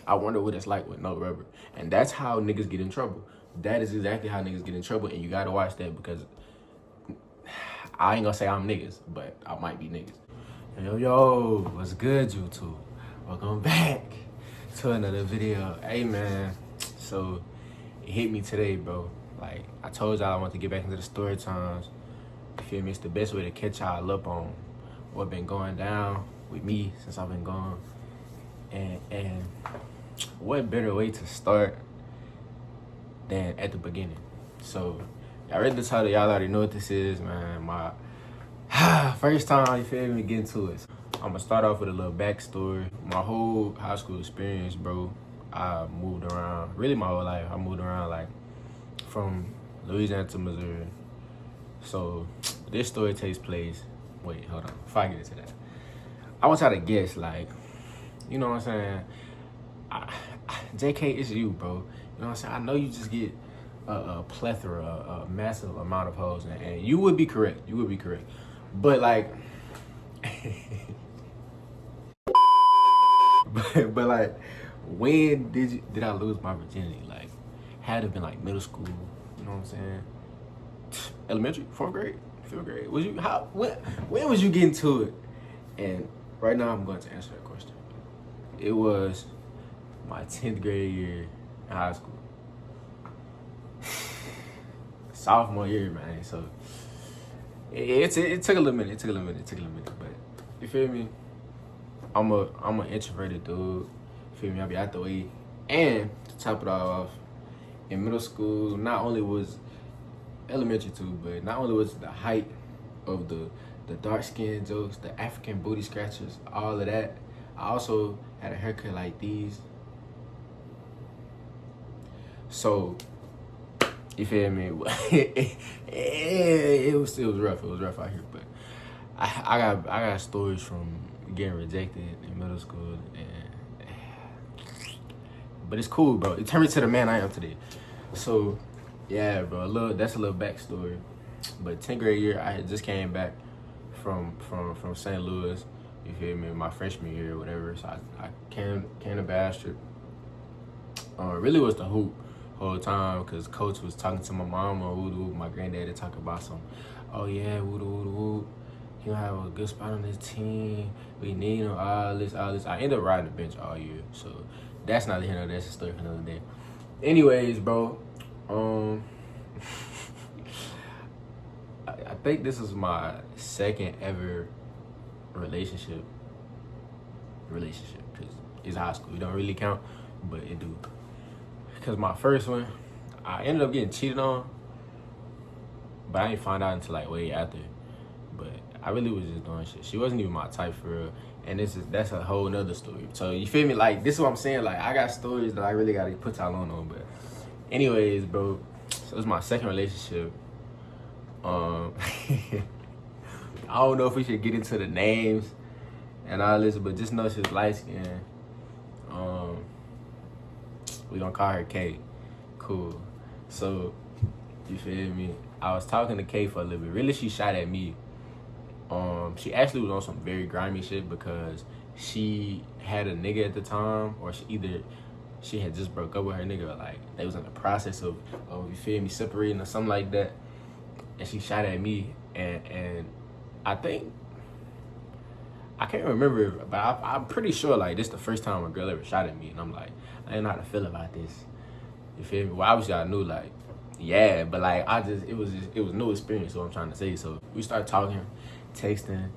I wonder what it's like with no rubber. And that's how niggas get in trouble. That is exactly how niggas get in trouble, and you gotta watch that because I ain't gonna say I'm niggas, but I might be niggas. Yo, what's good, YouTube? Welcome back to another video. Hey, man. So, it hit me today, bro. Like, I told y'all I want to get back into the story times. You feel me? It's the best way to catch y'all up on what been going down with me since I've been gone. And what better way to start than at the beginning? So, y'all read the title, y'all already know what this is, man. My first time, you feel me, get into it. I'm gonna start off with a little backstory. My whole high school experience, bro, I moved around, really my whole life. I moved around like from Louisiana to Missouri. So this story takes place, wait, hold on, before I get into that, I want y'all to guess, like, you know what I'm saying? JK, it's you, bro. You know what I'm saying? I know you just get a plethora, a massive amount of hoes, and you would be correct. You would be correct. But like, but like, when did I lose my virginity? Like, had to been like middle school. You know what I'm saying? Elementary, 4th grade, 5th grade. Was you when was you getting to it? And right now I'm going to answer that question. It was my 10th grade year in high school. Sophomore year, man. So it took a little minute. It took a little minute. But you feel me? I'm an introverted dude. You feel me? I be out the way. And to top it all off, in middle school, not only was elementary too, but not only was the height of the dark skin jokes, the African booty scratchers, all of that, I also had a haircut like these. So, you feel me? it was rough. It was rough out here, but I got stories from getting rejected in middle school, but it's cool, bro. It turned me to the man I am today. So, yeah, bro. That's a little backstory. But 10th grade year, I had just came back from St. Louis. You feel me? My freshman year or whatever. So I came to Bastrop. Really was the hoop whole time because coach was talking to my mom or my granddaddy talking about some, oh yeah, woo. He'll have a good spot on this team. We need him, all this. I ended up riding the bench all year. So that's not the end of that's a story for another day. Anyways, bro, I think this is my second ever relationship because it's high school. It don't really count, but it do. Because my first one, I ended up getting cheated on, but I didn't find out until like way after. But I really was just doing shit. She wasn't even my type for real. And that's a whole nother story. So you feel me? Like, this is what I'm saying. Like, I got stories that I really gotta put y'all on. But anyways, bro, so it's my second relationship. I don't know if we should get into the names and all this, but just know she's light skinned. We gonna call her Kay. Cool. So, you feel me? I was talking to Kay for a little bit. Really, she shot at me. She actually was on some very grimy shit because she had a nigga at the time, or she had just broke up with her nigga, or like they was in the process of you feel me, separating or something like that. And she shot at me, and I think, I can't remember, but I'm pretty sure like this the first time a girl ever shot at me, and I'm like, I didn't know how to feel about this. You feel me? Well, obviously I knew, like, yeah, but like it was new experience. So I'm trying to say. So we started talking, texting,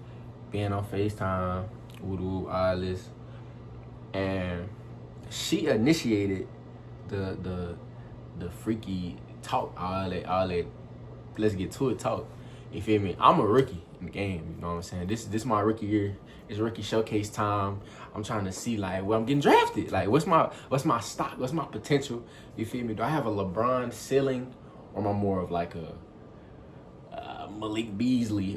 being on FaceTime, all this, and she initiated the freaky talk, all that. Let's get to it talk. You feel me? I'm a rookie in the game. You know what I'm saying? This my rookie year. It's rookie showcase time. I'm trying to see like where I'm getting drafted. Like what's my stock? What's my potential? You feel me? Do I have a LeBron ceiling, or am I more of like a Malik Beasley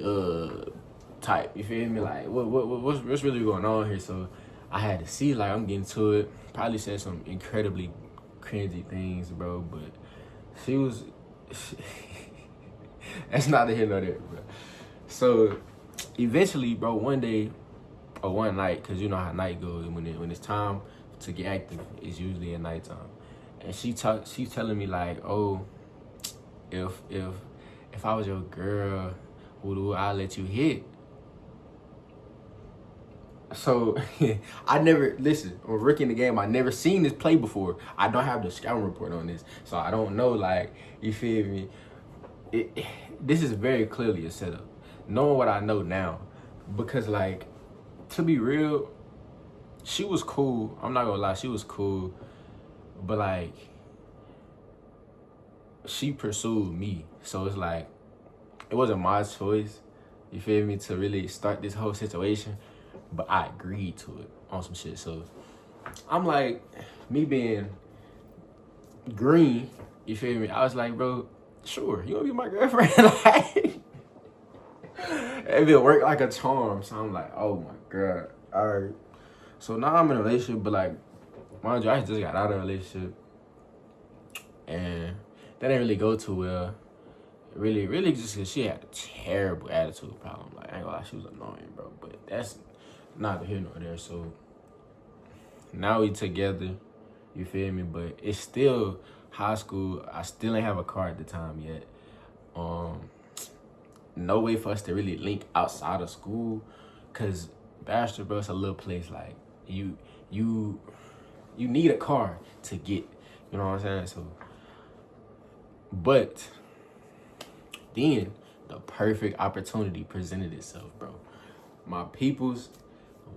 type? You feel me? Like what's really going on here? So I had to see, like, I'm getting to it. Probably said some incredibly cringy things, bro. But she was. That's not the hint of that, bro. So eventually, bro, one day or one night, because you know how night goes, when it's time to get active is usually at nighttime. And she's telling me like, oh, if I was your girl, who do I let you hit? So I never listen on Rookie in the Game. I never seen this play before. I don't have the scouting report on this, so I don't know. Like, you feel me? This is very clearly a setup. Knowing what I know now, because like, to be real, she was cool. I'm not gonna lie, she was cool, but like, she pursued me. So it's like, it wasn't my choice. You feel me? To really start this whole situation. But I agreed to it on some shit. So I'm like, me being green, you feel me? I was like, bro, sure, you wanna be my girlfriend? Like, it worked like a charm. So I'm like, oh my God. All right. So now I'm in a relationship, but like, mind you, I just got out of a relationship. And that didn't really go too well. Really just because she had a terrible attitude problem. Like, I ain't gonna lie, she was annoying, bro. But that's neither here nor there. So now we together, you feel me? But it's still high school. I still ain't have a car at the time yet. No way for us to really link outside of school, cause Baxter, bro, it's a little place. Like, you need a car to get, you know what I'm saying? So, but then the perfect opportunity presented itself, bro. My peoples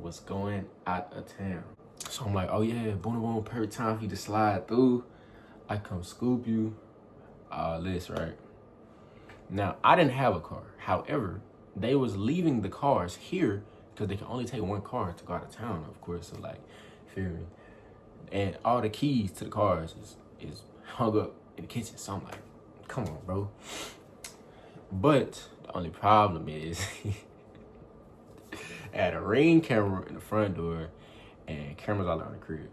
was going out of town. So I'm like, oh yeah, boom, boom, perfect time for you to slide through. I come scoop you, all this, right? Now, I didn't have a car. However, they was leaving the cars here because they can only take one car to go out of town, of course. So like, feel me? And all the keys to the cars is hung up in the kitchen. So I'm like, come on, bro. But the only problem is I had a Ring camera in the front door and cameras all around the crib.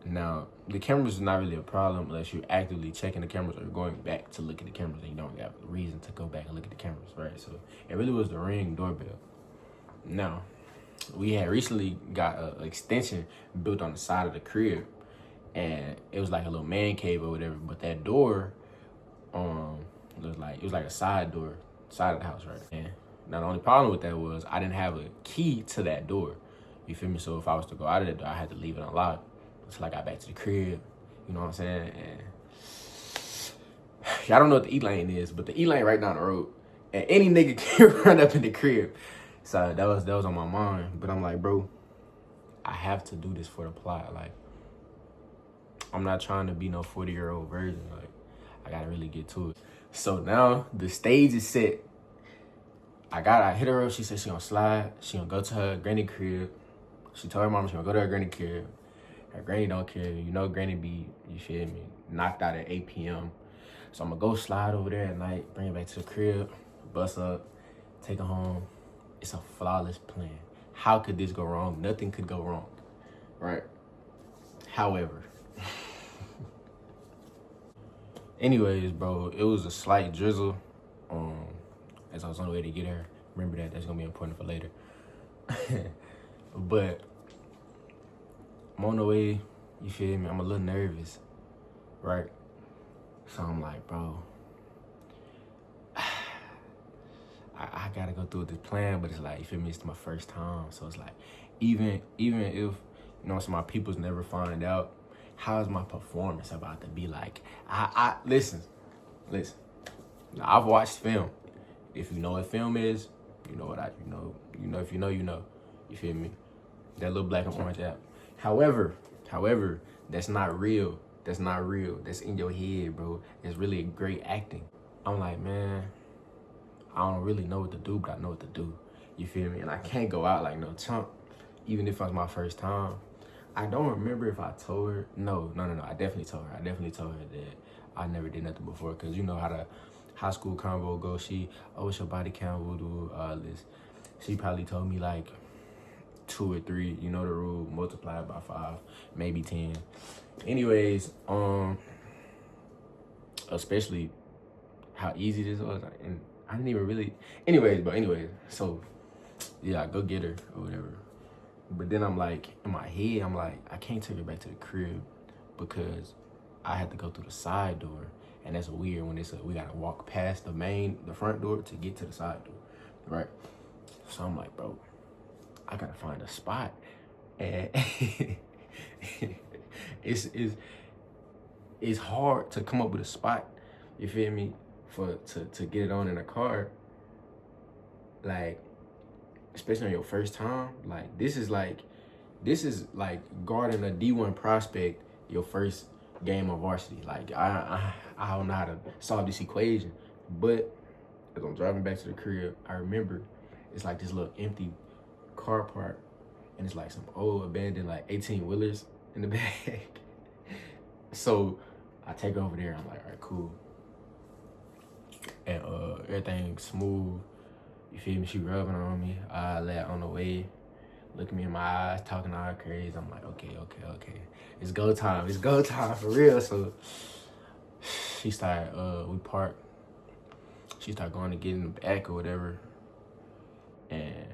Now, the cameras is not really a problem unless you're actively checking the cameras or going back to look at the cameras and you don't have a reason to go back and look at the cameras, right? So it really was the Ring doorbell. Now, we had recently got an extension built on the side of the crib, and it was like a little man cave or whatever, but that door it was like a side door, side of the house, right? And now the only problem with that was I didn't have a key to that door. You feel me? So if I was to go out of that door, I had to leave it unlocked until I got back to the crib. You know what I'm saying? And y'all don't know what the E-lane is, but the E-lane right down the road. And any nigga can run up in the crib. So that was on my mind. But I'm like, bro, I have to do this for the plot. Like, I'm not trying to be no 40-year-old virgin. Like, I gotta really get to it. So now the stage is set. I hit her up. She said she gonna slide. She gonna go to her granny crib. She told her mama she gonna go to her granny crib. Her granny don't care. You know granny be, you feel me, knocked out at 8 p.m. So I'm gonna go slide over there at night, bring her back to the crib, bust up, take her home. It's a flawless plan. How could this go wrong? Nothing could go wrong, right? However, anyways, bro, it was a slight drizzle as I was on the way to get her. Remember that, that's gonna be important for later. But I'm on the way, you feel me? I'm a little nervous, right? So I'm like, bro, I gotta go through with this plan, but it's like, you feel me? It's my first time. So it's like, even if, you know, so my peoples never find out, how's my performance about to be like? Listen. Now, I've watched film. If you know what film is, you know what if you know, you know. You feel me? That little black and orange app. However, that's not real. That's not real. That's in your head, bro. It's really great acting. I'm like, man, I don't really know what to do, but I know what to do. You feel me? And I can't go out like no chump, even if it was my first time. I don't remember if I told her. No. I definitely told her. That I never did nothing before, because you know how the high school convo goes. What's your body count, voodoo, all this. She probably told me like 2 or 3, you know the rule, multiply by 5, maybe 10. Anyways, especially how easy this was, and I didn't even really, anyways, so yeah, go get her or whatever. But then I'm like, in my head, I'm like, I can't take her back to the crib because I had to go through the side door. And that's weird when we gotta walk past the front door to get to the side door, right? So I'm like, bro, I gotta find a spot. And it's hard to come up with a spot, you feel me, to get it on in a car. Like, especially on your first time, like this is like guarding a D1 prospect your first game of varsity. Like I don't know how to solve this equation, but as I'm driving back to the crib, I remember it's like this little empty car park, and it's like some old abandoned like 18-wheelers in the back. So I take over there. I'm like, all right, cool, and everything's smooth. You feel me? She rubbing on me. I let on the way, looking me in my eyes, talking all crazy. I'm like, okay. It's go time. It's go time for real. So she started, we parked. She started going to get in the back or whatever. And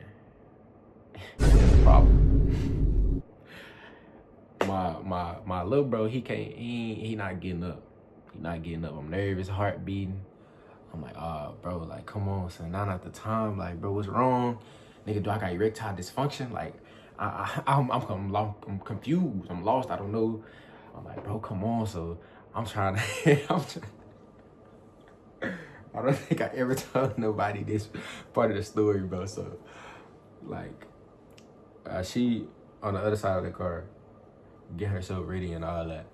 there's a problem. My little bro, he not getting up. He not getting up. I'm nervous, heart beating. I'm like, bro, like, come on, son, not at the time. Like, bro, what's wrong? Nigga, do I got erectile dysfunction? Like, I'm confused. I'm lost. I don't know. I'm like, bro, come on. So I'm trying to, I don't think I ever told nobody this part of the story, bro. So, like, she on the other side of the car, get herself ready and all that.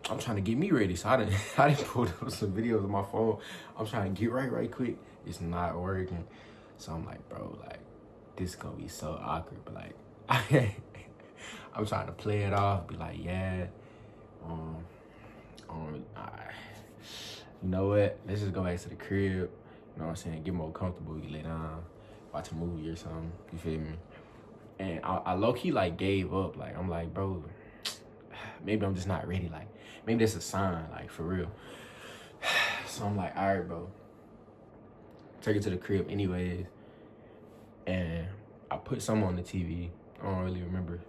I'm trying to get me ready, so I didn't pull up some videos on my phone. I'm trying to get right quick. It's not working, so I'm like, bro, like this is gonna be so awkward. But like, I'm trying to play it off, be like, yeah, you know what? Let's just go back to the crib. You know what I'm saying? Get more comfortable. You lay down, watch a movie or something. You feel me? And I low key like gave up. Like I'm like, bro, maybe I'm just not ready. Like maybe that's a sign. Like for real. So I'm like, all right, bro. Take it to the crib anyways. And I put some on the TV. I don't really remember.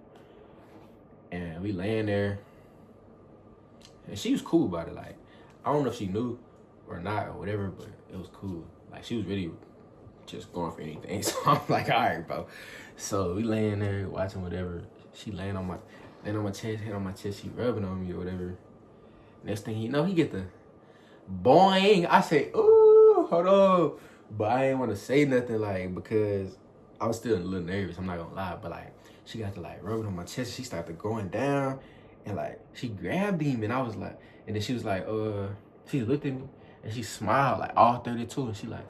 And we laying there. And she was cool about it. Like, I don't know if she knew or not or whatever, but it was cool. Like, she was really just going for anything. So I'm like, all right, bro. So we laying there watching whatever. She laying on my chest, head on my chest. She rubbing on me or whatever. Next thing you know, he get the boing. I say, ooh, hold on. But I ain't want to say nothing, like, because I was still a little nervous. I'm not gonna lie. But, like, she got to, like, rubbing on my chest. She started going down. And, like, she grabbed him. And I was like, and then she was like, she looked at me. And she smiled, like, all 32. And she like,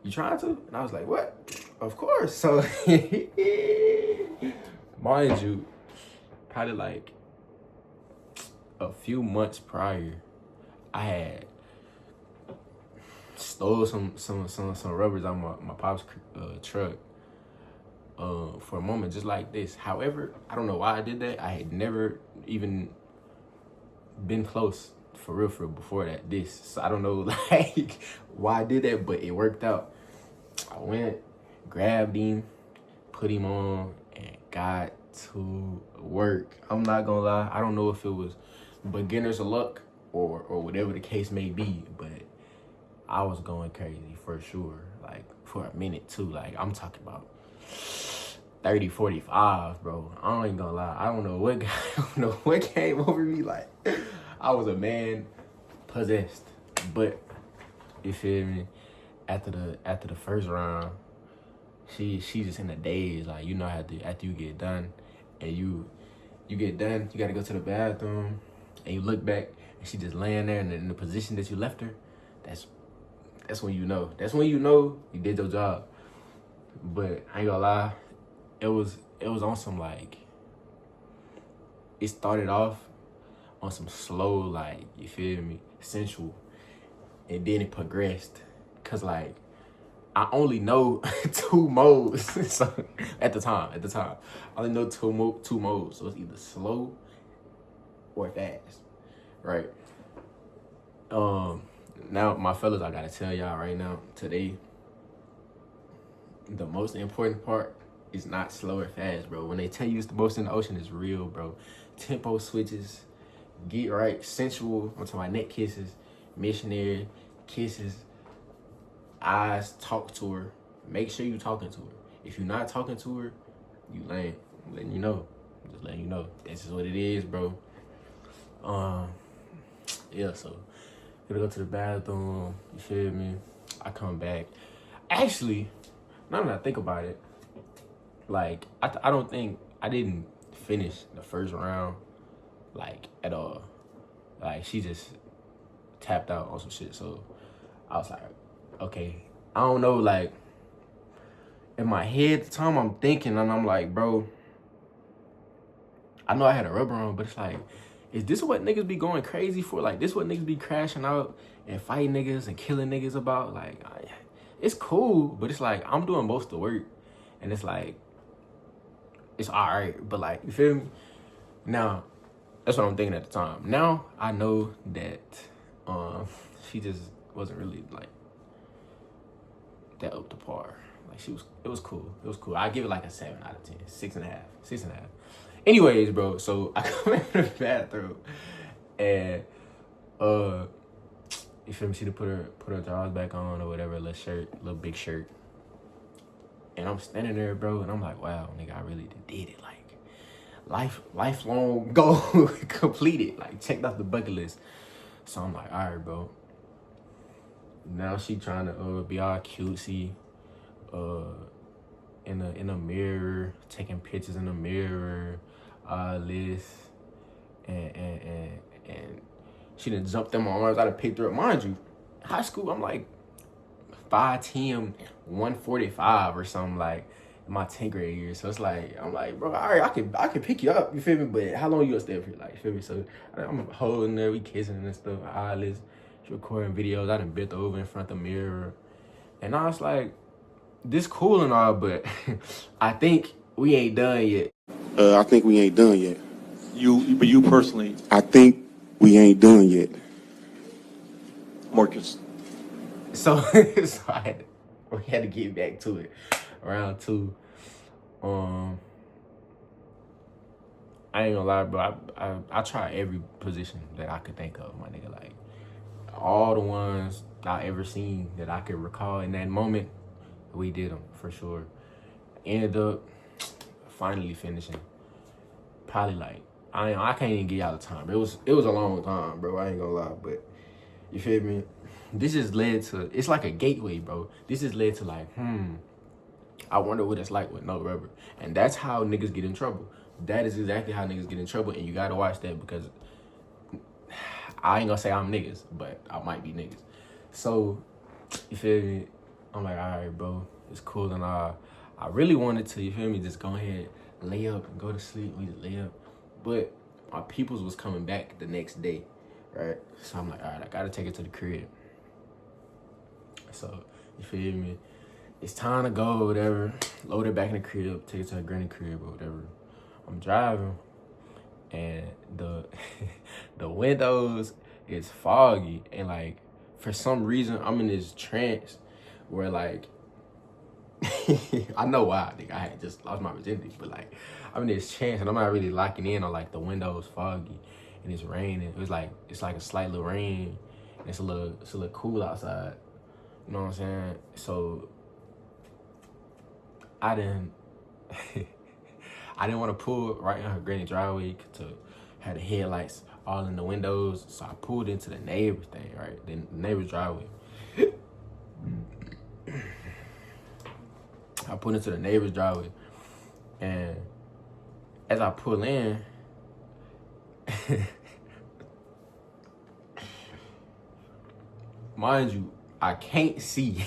you trying to? And I was like, what? Of course. So, mind you, probably, like, a few months prior, I had stole some rubbers on my pop's truck for a moment, just like this. However, I don't know why I did that. I had never even been close for real before that. So I don't know like why I did that, but it worked out. I went, grabbed him, put him on, and got to work. I'm not gonna lie. I don't know if it was beginner's luck or whatever the case may be, but I was going crazy for sure. Like for a minute too. Like I'm talking about 30, 45, bro. I ain't gonna lie. I don't know what came over me. Like I was a man possessed. But you feel me? After the first round, she just in a daze. Like you know after you get done and you get done, you gotta go to the bathroom and you look back and she just laying there in the position that you left her. That's when you know. That's when you know you did your job. But I ain't gonna lie, it was on some like, it started off on some slow, like, you feel me, sensual, and then it progressed. Cause like, I only know two modes. So at the time, I only know two modes. So it's either slow or fast, right? Now my fellas, I gotta tell y'all right now, today, the most important part It's not slow or fast, bro. When they tell you it's the most in the ocean, it's real, bro. Tempo switches, get right, sensual. I'm talking about neck kisses, missionary kisses, eyes, talk to her. Make sure you talking to her. If you're not talking to her, you lame. I'm letting you know. Just letting you know. This is what it is, bro. Yeah, so gotta go to the bathroom. You feel me? I come back. Actually, now that I think about it, like I don't think I didn't finish the first round, like at all. Like she just tapped out on some shit. So I was like, okay, I don't know. Like in my head at the time, I'm thinking, and I'm like, bro, I know I had a rubber on, but it's like, is this what niggas be going crazy for? Like, this what niggas be crashing out and fighting niggas and killing niggas about? Like, it's cool, but it's like, I'm doing most of the work. And it's like, it's all right. But like, you feel me? Now, that's what I'm thinking at the time. Now, I know that she just wasn't really like that up to par. Like, it was cool. It was cool. I give it like a 7 out of 10, 6.5, 6.5. Anyways, bro, so I come in the bathroom and you feel me? She to put her drawers back on or whatever, little big shirt. And I'm standing there, bro, and I'm like, wow, nigga, I really did it. Like lifelong goal completed. Like checked off the bucket list. So I'm like, all right, bro. Now she trying to be all cutesy, in a mirror, taking pictures in the mirror, this, and she done jumped in my arms. I done picked her up. Mind you, high school, I'm like 5'10", 145 or something, like in my 10th grade year. So it's like, I'm like, bro, all right, I can pick you up, you feel me? But how long you gonna stay up here? Like, you feel me? So I'm holding her, we kissing and stuff, eyeless, she recording videos. I done bent over in front of the mirror. And I was like, this cool and all, but I think we ain't done yet. I think we ain't done yet. But you personally, I think we ain't done yet. Marcus. So, we had to get back to it. Round 2. I ain't gonna lie, bro. I tried every position that I could think of, my nigga. Like, all the ones I ever seen that I could recall in that moment, we did them for sure. Ended up finally finishing. Probably like, I can't even get y'all the time. It was a long time, bro. I ain't gonna lie, but you feel me? This just led to, it's like a gateway, bro. This just led to like, I wonder what it's like with no rubber. And that's how niggas get in trouble. That is exactly how niggas get in trouble, and you gotta watch that, because I ain't gonna say I'm niggas, but I might be niggas. So, you feel me? I'm like, all right, bro, it's cool and all. I really wanted to, you feel me, just go ahead, lay up and go to sleep. We just lay up. But my peoples was coming back the next day, right? So I'm like, all right, I gotta take it to the crib. So, you feel me? It's time to go or whatever. Load it back in the crib, take it to her granny crib or whatever. I'm driving, and the windows is foggy, and like, for some reason, I'm in this trance where like, I know why, nigga, I had just lost my virginity, but like, I'm in this trance and I'm not really locking in on like the windows foggy and it's raining. It's like a slight little rain, and it's a little cool outside. You know what I'm saying? So I didn't want to pull right in her granny driveway to have the headlights all in the windows. So I pulled into the neighbor's thing, right? The neighbor's driveway. I pulled into the neighbor's driveway, and as I pull in, mind you, I can't see,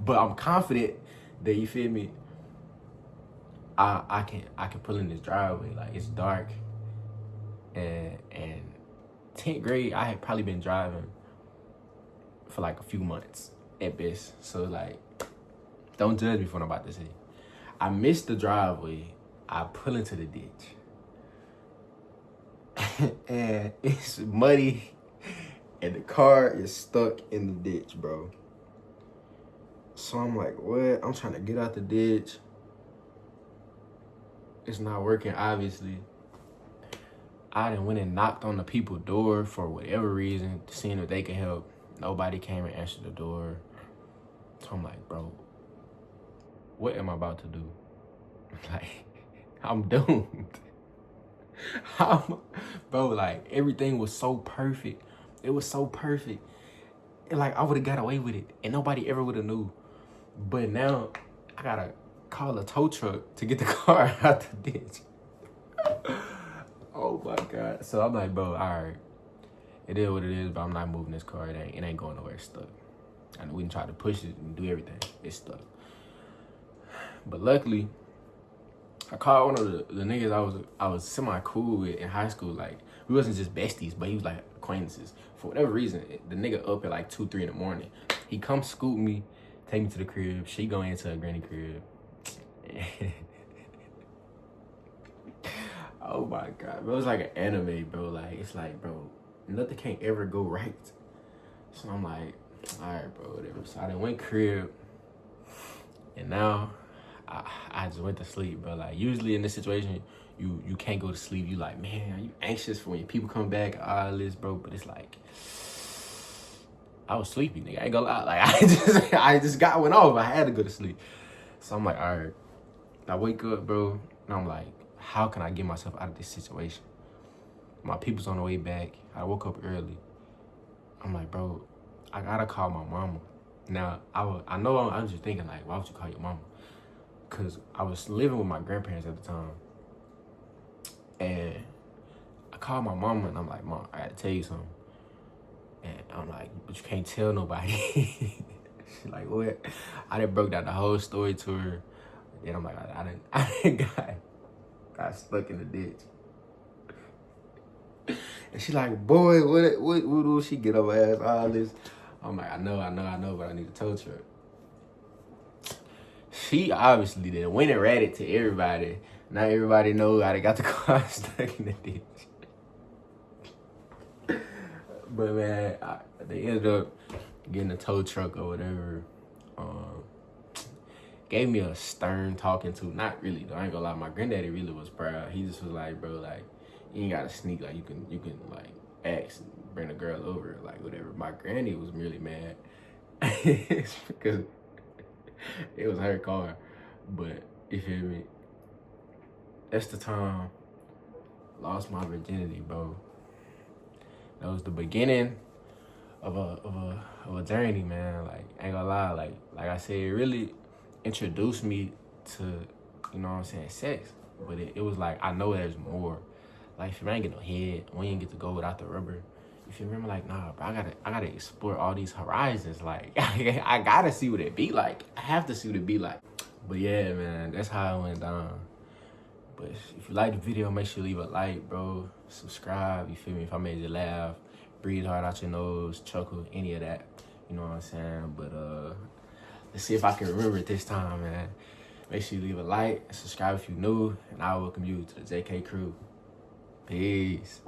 but I'm confident that, you feel me, I can pull in this driveway. Like, it's dark, and 10th grade, I had probably been driving for like a few months at best. So like, don't judge me for what I'm about to say. I missed the driveway. I pull into the ditch. And it's muddy. And the car is stuck in the ditch, bro. So I'm like, what? I'm trying to get out the ditch. it's not working, obviously. I done went and knocked on the people's door for whatever reason, seeing if they could help. Nobody came and answered the door. So I'm like, bro, what am I about to do? Like, I'm doomed. Bro, like, everything was so perfect. It was so perfect. And like, I would have got away with it, and nobody ever would have knew. But now, I gotta call a tow truck to get the car out the ditch. Oh my God. So I'm like, bro, all right. It is what it is, but I'm not moving this car. It ain't going nowhere. It's stuck. And we can try to push it and do everything. It's stuck. But luckily, I called one of the niggas I was semi cool with in high school. Like, we wasn't just besties, but he was like acquaintances. For whatever reason, the nigga up at like 2, 3 in the morning. He come scoop me, take me to the crib. She go into her granny crib. Oh my God, bro. It was like an anime, bro. Like, it's like, bro, nothing can't ever go right. So I'm like, all right, bro, whatever. So I done went crib, and now I just went to sleep, bro. Like, usually in this situation, you can't go to sleep. You like, man, are you anxious for when people come back, all this, bro? But it's like, I was sleepy, nigga. I ain't gonna lie. Like, I just got one off. I had to go to sleep. So I'm like, all right. I wake up, bro, and I'm like, how can I get myself out of this situation? My people's on the way back. I woke up early. I'm like, bro, I gotta call my mama. Now, I know I'm just thinking, like, why would you call your mama? Because I was living with my grandparents at the time. And I called my mama, and I'm like, Mom, I gotta tell you something. And I'm like, but you can't tell nobody. She's like, what? I done broke down the whole story to her. Then I'm like, I done got stuck in the ditch. And she like, boy, what do she get over ass, all this? I'm like, I know, but I need a tow truck. She obviously did went and read it to everybody. Now everybody knows I got the car stuck in the ditch. But man, they ended up getting a tow truck or whatever. Gave me a stern talking to. Not really though. I ain't gonna lie. My granddaddy really was proud. He just was like, bro, like, you ain't gotta sneak. Like, you can like ask and bring the girl over, like whatever. My granny was really mad because it was her car. But you feel me? That's the time lost my virginity, bro. That was the beginning of a journey, man. Like, I ain't gonna lie. Like I said, it really introduced me to, you know what I'm saying, sex. But it was like, I know there's more. Like, if you ain't get no head, when you ain't get to go without the rubber, if you remember, like, nah, bro, I gotta explore all these horizons. Like, I gotta see what it be like. I have to see what it be like. But yeah, man, that's how it went down. But if you like the video, make sure you leave a like, bro. Subscribe, you feel me? If I made you laugh, breathe hard out your nose, chuckle, any of that. You know what I'm saying? But let's see if I can remember it this time, man. Make sure you leave a like and subscribe if you're new, and I welcome you to the JK crew. Peace.